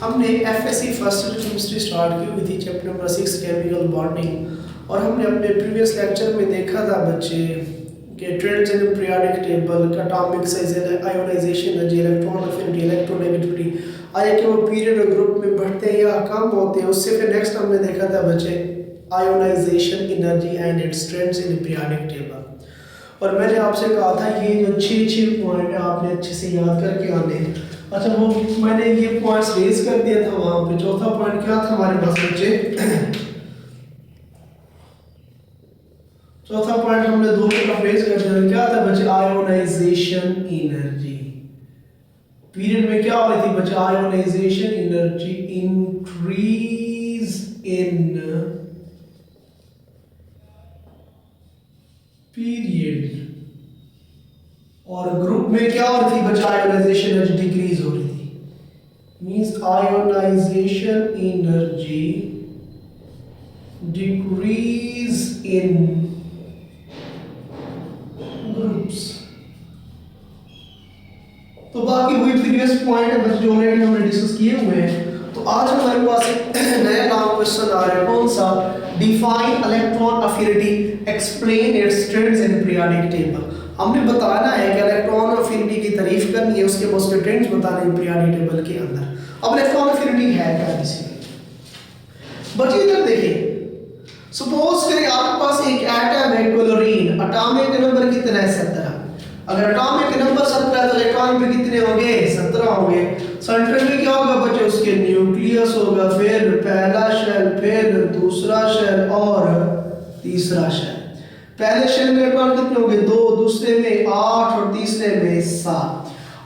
हमने FSc first year chemistry start की हुई थी, चैप्टर नंबर 6 केमिकल बॉन्डिंग। और हमने अपने प्रीवियस लेक्चर में देखा था बच्चे कि trends in periodic table, atomic size, ionisation energy, electron affinity, electronegativity, आया कि वो पीरियड और ग्रुप में बढ़ते हैं या कम होते हैं। उससे फिर नेक्स्ट हमने देखा था बच्चे ionisation energy and its trends in periodic table. और मैंने आपसे कहा था ये जो 6 पॉइंट है आपने अच्छे से याद करके आने हैं। अच्छा, वो मैंने ये पॉइंट्स रेज कर दिया था वहां पे। चौथा पॉइंट क्या था हमारे पास बच्चे? चौथा पॉइंट हमने दो तरफ रेज कर दिया। क्या था बच्चे? Ionisation energy. पीरियड में क्या हो रही थी बच्चे? Ionisation energy increase in period. और ग्रुप में क्या हो रही थी बच्चा? आयोनाइजेशन एनर्जी डिक्रीज हो रही थी। Means ionisation energy decrease in groups. तो बाकी वही प्रीवियस पॉइंट है बच्चे जो ऑलरेडी हमने डिस्कस किए हुए हैं। तो आज हमारे पास एक नया लॉन्ग क्वेश्चन आ रहा है। कौन सा? Define electron affinity, explain it's trends in periodic table. हमने बताना है कि इलेक्ट्रॉन अफिनिटी की तारीफ करनी है, उसके बाद उसके ट्रेंड्स बताने हैं पीरियोडिक टेबल के अंदर। अब इलेक्ट्रॉन अफिनिटी है क्या किसी? बच्चे इधर देखिए, सपोज करें आपके पास एक एटम है क्लोरीन, एटॉमिक नंबर कितना है? 17। अगर एटॉमिक नंबर 17 है तो इलेक्ट्रॉन पे कितने होंगे? 17 होंगे। सेंटर में क्या होगा बच्चे? उसके न्यूक्लियस होगा, फिर पहला शेल, फिर दूसरा शेल और तीसरा शेल। पहले शेल में इलेक्ट्रॉन कितने होंगे? 2, दूसरे में 8 और तीसरे में 7।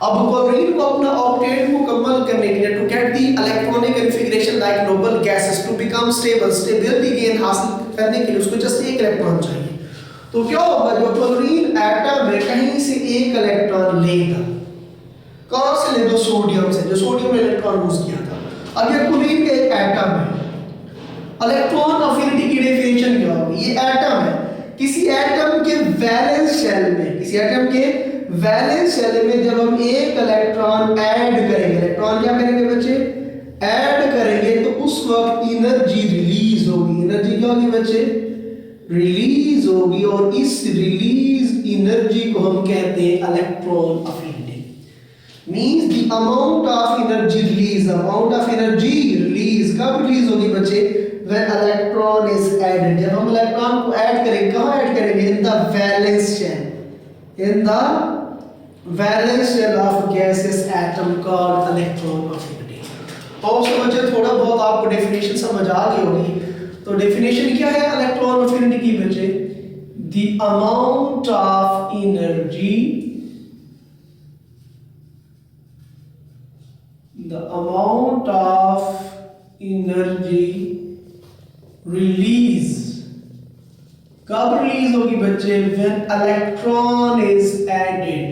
अब क्लोरीन को अपना ऑक्टेट मुकम्मल करने के लिए, to get the electronic configuration like noble gases, to become stable, stability gain हासिल करने के लिए उसको जस्ट एक इलेक्ट्रॉन चाहिए। तो क्या होगा? जो क्लोरीन एटम है कहीं से एक इलेक्ट्रॉन लेगा। कहां से लेगा? सोडियम से, जो सोडियम ने इलेक्ट्रॉन यूज किया था। अब ये क्लोरीन का एक एटम है। इलेक्ट्रॉन अफिनिटी की डेफिनेशन क्या होगी? ये एटम है, किसी एटम के वैलेंस शेल में, किसी एटम के वैलेंस शेल में जब हम एक इलेक्ट्रॉन ऐड करेंगे, इलेक्ट्रॉन क्या करेंगे बच्चे? ऐड करेंगे, तो उस वक्त एनर्जी रिलीज होगी। एनर्जी क्या होगी बच्चे? रिलीज होगी। और इस रिलीज एनर्जी को हम कहते हैं electron affinity. Means the amount of energy release, amount of energy release कब रिलीज होगी बच्चे? when electron is added, जब हम इलेक्ट्रॉन को ऐड करेंगे, कहां ऐड करेंगे? in the valence shell, in the valence shell of gaseous atom called electron affinity। तो बच्चे थोड़ा बहुत आपको डेफिनेशन समझ आ गई होगी। तो डेफिनेशन क्या है इलेक्ट्रॉन अफिनिटी की बच्चे? the amount of energy, the amount of energy release. कब रिलीज होगी बच्चे? when electron is added,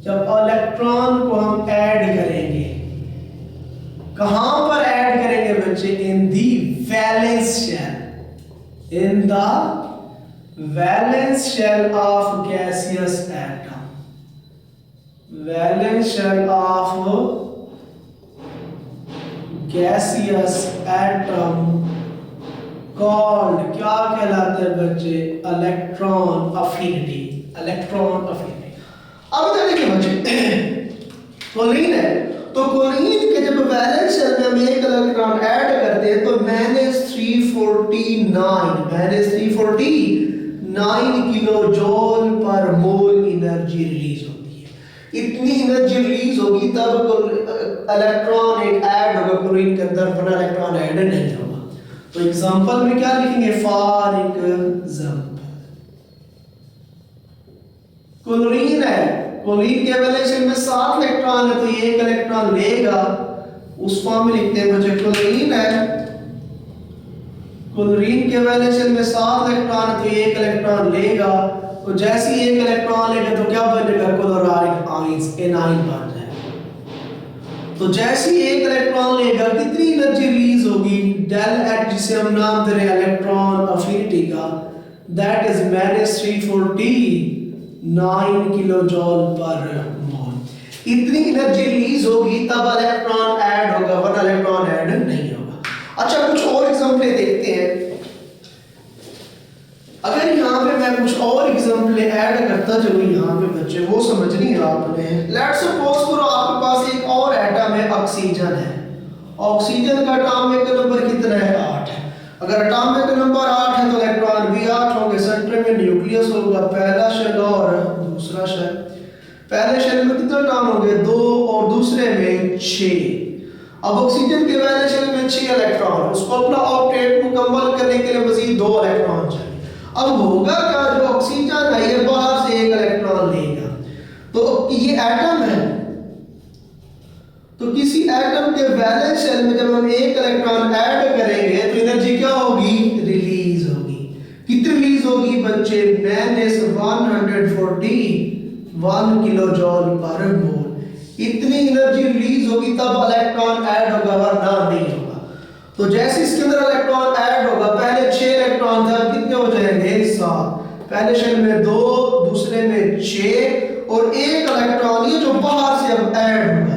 जब इलेक्ट्रॉन को हम ऐड करेंगे। कहां पर ऐड करेंगे बच्चे? in the valence shell, in the valence shell of gaseous atom, valence shell of gaseous atom called, क्या कहलाता है बच्चे? Electron affinity, electron affinity. अब इधर देखिए बच्चे, क्लोरीन है, तो क्लोरीन के जब वैलेंस शेल में हम एक इलेक्ट्रॉन ऐड करते हैं तो -349 किलोजूल पर मोल एनर्जी रिलीज होती है। इतनी एनर्जी रिलीज होगी तब इलेक्ट्रॉन एक ऐड होगा क्लोरीन के अंदर, वरना इलेक्ट्रॉन ऐड नहीं होगा। तो एग्जांपल में क्या लिखेंगे? फॉर एग्जांपल क्लोरीन है, क्लोरीन के वैलेंस शेल में 7 इलेक्ट्रॉन है, तो ये एक इलेक्ट्रॉन लेगा। उस फॉर्म में लिखते हैं बच्चे क्लोरीन है, क्लोरीन के वैलेंस शेल में 7 इलेक्ट्रॉन है, तो ये एक इलेक्ट्रॉन लेगा। तो जैसे ही एक इलेक्ट्रॉन लेगा तो क्या बनेगा? क्लोराइड आयंस, एनाइन बन जाएगा। तो जैसे ही एक इलेक्ट्रॉन लेगा कितनी एनर्जी रिलीज होगी? डेल एट, जिसे हम नाम दे रहे हैं इलेक्ट्रॉन अफिनिटी का, दैट इज -349 किलोजूल पर मोल। इतनी एनर्जी रिलीज होगी तब इलेक्ट्रॉन ऐड होगा, वरना चलो यहाँ पे बच्चे वो समझनी है आपने। लेट्स सपोज करो आपके पास एक और एटम है, ऑक्सीजन है। ऑक्सीजन का एटॉमिक नंबर कितना है? 8 है। अगर एटॉमिक नंबर 8 है तो इलेक्ट्रॉन भी 8 होंगे। सेंटर में न्यूक्लियस होगा, पहला शेल और दूसरा शेल। पहले शेल में कितने एटॉम होंगे? 2 और दूसरे में 6। अब ऑक्सीजन के पहले शेल में 6 इलेक्ट्रॉन, उसको अपना ऑक्टेट मुकम्मल करने के लिए मजीद 2 इलेक्ट्रॉन चाहिए। अब होगा क्या, जो ऑक्सीजन है ये बाहर से एक इलेक्ट्रॉन लेगा, तो ये एटम है, तो किसी एटम के वैलेंस शेल में जब हम एक इलेक्ट्रॉन ऐड करेंगे तो एनर्जी क्या होगी? रिलीज होगी। कितनी रिलीज होगी बच्चे? -141 किलो जॉल पर मोल। इतनी एनर्जी रिलीज होगी तब इलेक्ट्रॉन ऐड होगा, वरना नहीं होगा। तो जैसे इसके अंदर इलेक्ट्रॉन ऐड होगा, पहले 6 इलेक्ट्रॉन थे, अब कितने हो जाएंगे? 7। पहले शेल में 2, दूसरे में 6 और एक इलेक्ट्रॉन ये जो बाहर से अब ऐड हुआ है,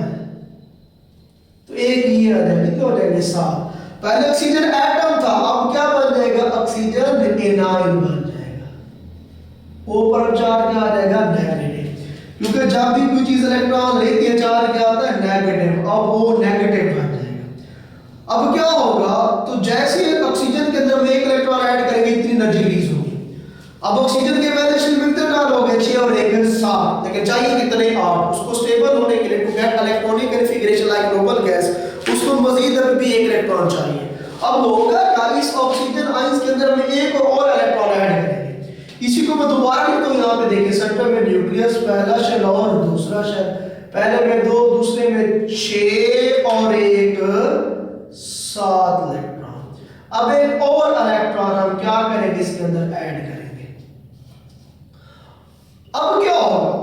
तो एक ये आ जाएगा, कितने हो जाएंगे? 7। पहले ऑक्सीजन एटम था, अब क्या बन जाएगा? ऑक्सीजन एनायन बन जाएगा। ऊपर चार्ज क्या आ जाएगा? नेगेटिव, क्योंकि जब भी कोई चीज इलेक्ट्रॉन लेती है चार्ज क्या आता है? नेगेटिव। अब वो नेगेटिव बन जाएगा। अब क्या होगा, तो जैसे ऑक्सीजन के अंदर हम एक इलेक्ट्रॉन ऐड करेंगे इतनी एनर्जी रिलीज होगी। अब ऑक्सीजन के वैलेंस शेल में कितने डालोगे? 6 और 1 7, लेकिन चाहिए कितने? 8। उसको स्टेबल होने के लिए to get electronic configuration like noble gas, उसको मजीद भी एक इलेक्ट्रॉन चाहिए। अब होगा क्या, इस ऑक्सीजन आयंस के अंदर हम एक और इलेक्ट्रॉन ऐड करेंगे। इसी को मैं दोबारा लिखता हूं, यहाँ पे देखिए सेंटर में न्यूक्लियस, पहला शेल और दूसरा शेल। पहले में 2, दूसरे में 6 और एक 7 इलेक्ट्रॉन। अब एक और इलेक्ट्रॉन हम क्या करेंगे? इसके अंदर ऐड करेंगे। अब क्या होगा?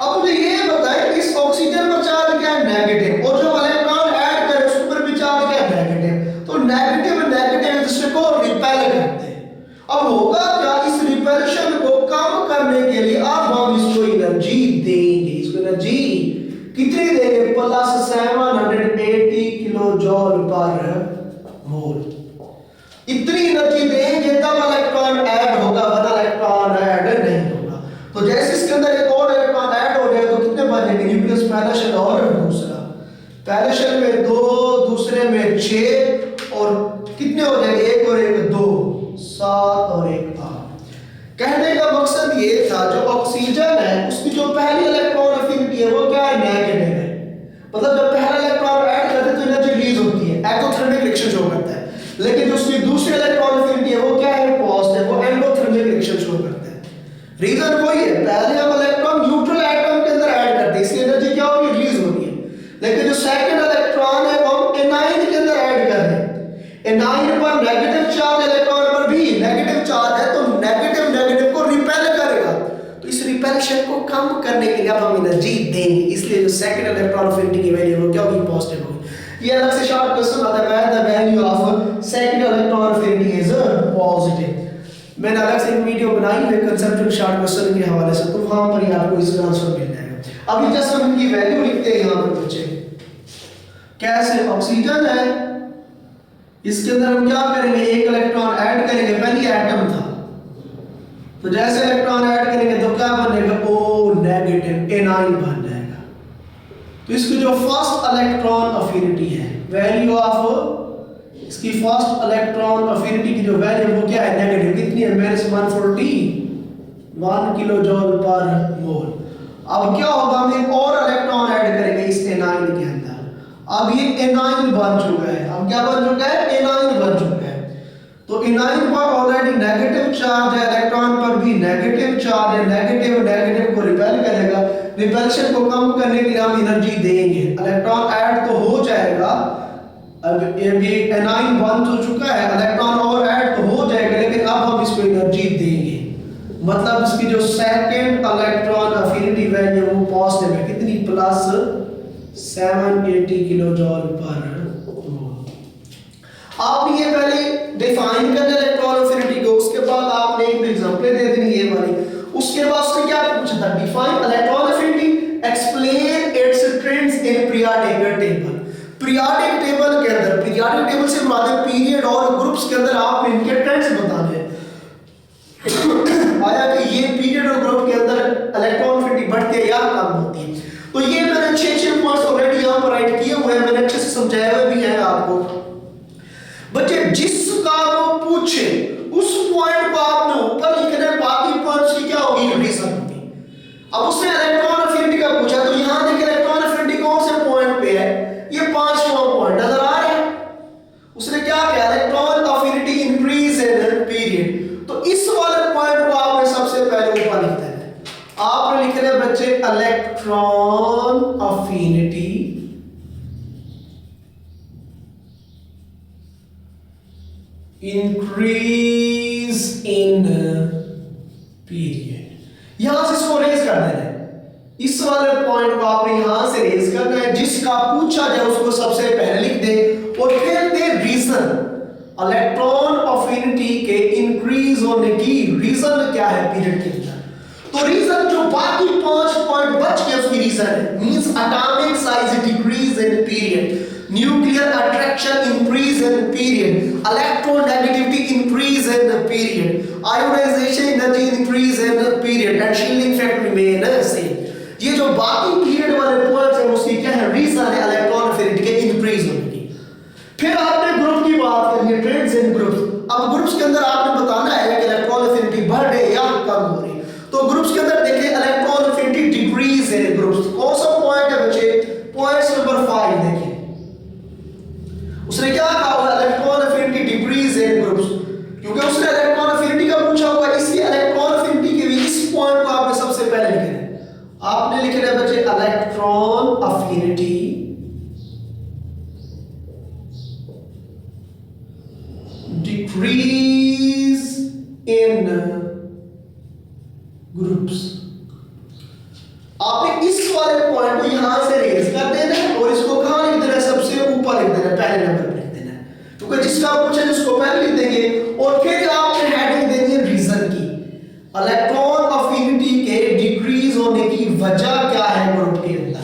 अब मुझे ये बताएं, इस ऑक्सीजन पर चार्ज क्या है? नेगेटिव, और जो इलेक्ट्रॉन ऐड करे उस पर भी चार्ज क्या है? नेगेटिव। तो नेगेटिव नेगेटिव एक दूसरे को रिपेल करते हैं। अब होगा क्या, इस रिपल्शन को कम करने के लिए अब हम इसको एनर्जी देंगे। इसको एनर्जी कितनी देंगे? +780 किलो जॉल पर मोल। इतनी एनर्जी देंगे तब इलेक्ट्रॉन ऐड होगा, वरना इलेक्ट्रॉन ऐड नहीं होगा। तो जैसे इसके अंदर एक और इलेक्ट्रॉन ऐड हो जाए तो कितने बन जाएंगे? न्यूक्लियस, पहला शेल और दूसरा। पहले शेल में 2, दूसरे में 6 और कितने हो जाएंगे? 1 और 1 2, 7 और 1 8। कहने का मकसद ये था, जो ऑक्सीजन है उसकी जो पहली इलेक्ट्रॉन अफिनिटी है वो क्या है? नेगेटिव है। मतलब जब पहला इलेक्ट्रॉन ऐड करते हैं तो एनर्जी रिलीज होती है, एक्टोथर्मिक रिएक्शन शो करता है। लेकिन जो उसकी दूसरी इलेक्ट्रॉन अफिनिटी है वो क्या है? पॉजिटिव, वो एंडोथर्मिक रिएक्शन शो करता है। रीजन वही है, पहले हम इलेक्ट्रॉन न्यूट्रल एटम के अंदर ऐड करते हैं, इसलिए एनर्जी क्या होगी? रिलीज होगी। लेकिन जो सेकंड इलेक्ट्रॉन है वो हम एनाइन के अंदर ऐड कर रहे हैं। एनाइन पर नेगेटिव चार्ज, इलेक्ट्रॉन पर भी नेगेटिव चार्ज है, तो नेगेटिव नेगेटिव को रिपेल करेगा। तो इस रिपल्शन को कम करने के लिए अब हम एनर्जी देंगे, इसलिए जो सेकंड इलेक्ट्रॉन अफिनिटी की वैल्यू वो क्या होगी? पॉजिटिव होगी। ये अलग से शॉर्ट क्वेश्चन आता है, the value of second electron affinity is positive. मैंने अलग से एक वीडियो बनाई है कंसेप्चुअल शॉर्ट क्वेश्चन के हवाले से, तो वहां पर ही आपको इसका आंसर मिल जाएगा। अभी जस्ट हम इनकी वैल्यू लिखते हैं यहां पर बच्चे। कैसे? ऑक्सीजन है, इसके अंदर हम क्या करेंगे? एक इलेक्ट्रॉन ऐड करेंगे, पहली एटम था, तो जैसे इलेक्ट्रॉन ऐड करेंगे तो क्या बनेगा? O नेगेटिव, एनाइन बन जाएगा। तो इसकी जो फर्स्ट इलेक्ट्रॉन अफिनिटी है, वैल्यू ऑफ इसकी फर्स्ट इलेक्ट्रॉन अफिनिटी की जो वैल्यू वो क्या है? नेगेटिव। कितनी है? -141 किलो जॉल पर मोल। अब क्या होगा? हम एक और इलेक्ट्रॉन ऐड करेंगे इस एनाइन के अंदर। अब ये एनाइन बन चुका है। अब क्या बन चुका है? एनाइन बन चुका है। तो एनाइन पर ऑलरेडी नेगेटिव चार्ज है, इलेक्ट्रॉन पर भी नेगेटिव चार्ज है, नेगेटिव नेगेटिव को रिपेल करेगा। रिपल्शन को कम करने के लिए हम एनर्जी देंगे, इलेक्ट्रॉन ऐड तो हो जाएगा। अब ये भी एनाइन बन तो चुका है, इलेक्ट्रॉन और ऐड तो हो जाएगा, लेकिन अब हम इसको एनर्जी देंगे। मतलब इसकी जो सेकंड इलेक्ट्रॉन अफिनिटी वैल्यू वो पॉजिटिव है। कितनी? +780 किलो जॉल पर मोल। आपने ये पहले डिफाइन करना इलेक्ट्रॉन अफिनिटी को, उसके बाद आपने एक एग्जांपल दे देनी ये वाली। उसके बाद उसने क्या पूछा था? Define electron affinity, explain it's trends in periodic table. Periodic table के अंदर, पीरियोडिक टेबल से मुराद है पीरियड और ग्रुप्स के अंदर आपने इनके ट्रेंड्स बताने हैं। आया कि ये पीरियड और ग्रुप के अंदर भी है आपको। बच्चे जिसका वो पूछे उस पॉइंट को आपने ऊपर लिखना है, बाकी पॉइंट्स की क्या होगी, रीजन होगी। अब उसने इलेक्ट्रॉन अफिनिटी का पूछा, तो यहां देखिए इलेक्ट्रॉन अफिनिटी कौन से पॉइंट पे है, ये 5वां पॉइंट नजर आ रहा है। उसने क्या किया, electron affinity increase in period, तो इस वाले पॉइंट को आपने सबसे पहले ऊपर लिख देना है। आपने लिख रहे बच्चे electron affinity increase in period, यहां से इसको रेज कर देना है। इस वाले पॉइंट को आपने यहां से रेज करना है, जिसका पूछा जाए उसको सबसे पहले लिख दे और फिर दे रीजन। इलेक्ट्रॉन अफिनिटी के इंक्रीज होने की रीजन क्या है पीरियड के अंदर, तो रीजन जो बाकी 5 पॉइंट बच गए उसकी रीजन है, means atomic size decrease in period, nuclear attraction increase in period, electronegativity increase in period, ionisation energy increase in period and shielding factor remain same. ये जो बाकी पीरियड वाले पॉइंट्स हैं उसकी क्या है, रीजन है इलेक्ट्रॉन अफिनिटी के इंक्रीज होने की। फिर आपने ग्रुप की बात करनी है, ट्रेड्स इन ग्रुप्स। अब ग्रुप्स के अंदर आपने बताना है कि इलेक्ट्रॉन अफिनिटी बढ़ रही है या कम हो रही है। तो ग्रुप्स के अंदर देखिए electron affinity decrease in groups, कौन सा पॉइंट है बच्चे, पॉइंट नंबर 5 देखिए। उसने क्या कहा, electron affinity decrease in groups, क्योंकि उसने इलेक्ट्रॉन अफिनिटी का पूछा हुआ है, इसलिए इलेक्ट्रॉन अफिनिटी के भी इस पॉइंट को आपने सबसे पहले लिखना है। आपने लिखना है बच्चे electron affinity decrease in groups. आपने इस वाले पॉइंट को यहां से रेज कर देना है और इसको कहां लिख देना है, सबसे ऊपर लिख देना है, पहले नंबर पर लिख देना है, क्योंकि जिसका पूछे जिसको पहले लिख देंगे। और फिर आपने हेडिंग देनी है रीजन की, इलेक्ट्रॉन अफिनिटी के डिक्रीज होने की वजह क्या है ग्रुप के अंदर।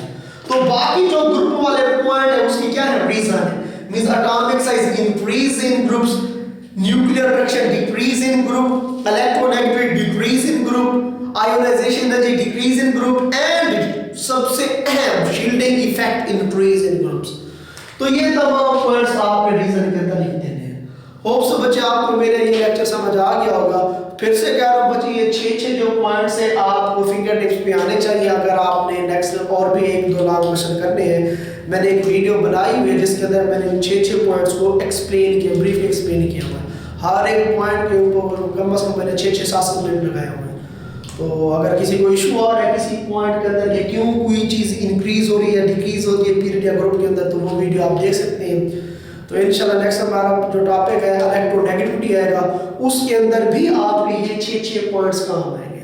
तो बाकी जो ग्रुप वाले पॉइंट है उसकी क्या है, रीजन है, means atomic size increase in groups, nuclear attraction decrease in group, electronegativity decrease in group, ionisation energy decrease in group and सबसे अहम shielding effect increase in groups. तो ये तमाम पॉइंट्स आपने रीजन के अंदर लिख देने हैं। होप सो बच्चे आपको मेरा ये लेक्चर समझ आ गया होगा। फिर से कह रहा हूँ बच्चे ये 6 जो पॉइंट्स हैं आपको फिंगर टिप्स पे आने चाहिए। अगर आपने नेक्स्ट और भी 1-2 लाख क्वेश्चन करने हैं, मैंने एक वीडियो बनाई हुई है जिसके अंदर मैंने इन 6 पॉइंट्स को एक्सप्लेन किया, ब्रीफली एक्सप्लेन किया हुआ है। हर एक पॉइंट के ऊपर कम से कम मैंने 6-7 मिनट लगाए हुए हैं। तो अगर किसी को इशू आ रहा है किसी पॉइंट के अंदर कि क्यों कोई चीज़ इंक्रीज हो रही है डिक्रीज हो रही है पीरियड या ग्रुप के अंदर, तो वो वीडियो आप देख सकते हैं। तो इंशाल्लाह नेक्स्ट हमारा जो टॉपिक है इलेक्ट्रोनेगेटिविटी आएगा, उसके अंदर भी आपके ये 6 पॉइंट्स काम आएंगे।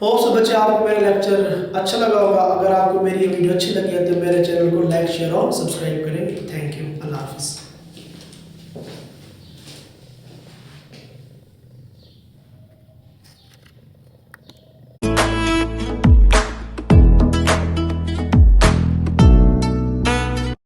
होप सो बच्चे आपको मेरा लेक्चर अच्छा लगा होगा। अगर आपको मेरी ये वीडियो अच्छी लगी है तो मेरे चैनल को लाइक शेयर और सब्सक्राइब करें। थैंक यू, अल्लाह हाफिज़।